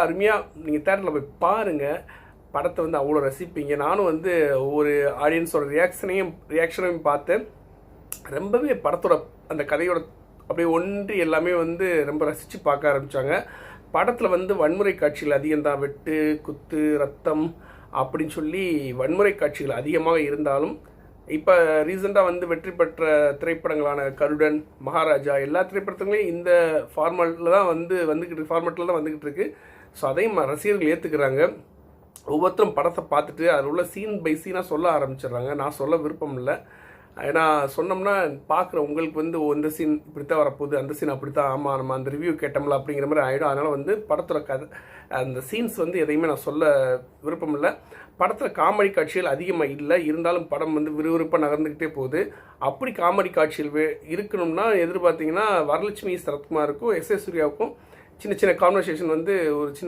அருமையாக நீங்கள் தேட்டரில் போய் பாருங்கள். படத்தை வந்து அவ்வளோ ரசிப்பீங்க. நானும் வந்து ஒவ்வொரு ஆடியன்ஸோட ரியாக்ஷனையும் பார்த்தேன். ரொம்பவே படத்தோட அந்த கதையோட அப்படியே ஒன்றி எல்லாமே வந்து ரொம்ப ரசித்து பார்க்க ஆரம்பித்தாங்க. படத்தில் வந்து வன்முறை காட்சிகள் அதிகம்தான், வெட்டு குத்து ரத்தம் அப்படின்னு சொல்லி வன்முறை காட்சிகள் அதிகமாக இருந்தாலும் இப்போ ரீசெண்டாக வந்து வெற்றி பெற்ற திரைப்படங்களான கருடன், மகாராஜா எல்லா திரைப்படத்துலையும் இந்த ஃபார்மேட்டில் தான் வந்துக்கிட்டு இருக்கு. ஸோ அதையும் ரசிகர்கள் ஏற்றுக்கிறாங்க. ஒவ்வொருத்தரும் படத்தை பார்த்துட்டு அதில் உள்ள சீன் பை சீனாக சொல்ல ஆரம்பிச்சிடுறாங்க. நான் சொல்ல விருப்பம் இல்லை. ஏன்னா சொன்னோம்னா பார்க்குற உங்களுக்கு வந்து இந்த சீன் இப்படித்தான் வரப்போகுது, அந்த சீன் அப்படித்தான், ஆமாம் நம்ம அந்த ரிவ்யூ கேட்டோம்ல அப்படிங்கிற மாதிரி ஆகிடும். அதனால் வந்து படத்தோட கதை அந்த சீன்ஸ் வந்து எதையுமே நான் சொல்ல விருப்பம் இல்லை. படத்தில் காமெடி காட்சிகள் அதிகமாக இல்லை, இருந்தாலும் படம் வந்து விறுவிறுப்பாக நகர்ந்துக்கிட்டே போகுது. அப்படி காமெடி காட்சிகள் இருக்கணும்னா எதிர்பார்த்தீங்கன்னா வரலட்சுமி சரத்குமாருக்கும் எஸ்.ஏ. சூர்யாவுக்கும் சின்ன சின்ன கான்வர்சேஷன் வந்து ஒரு சின்ன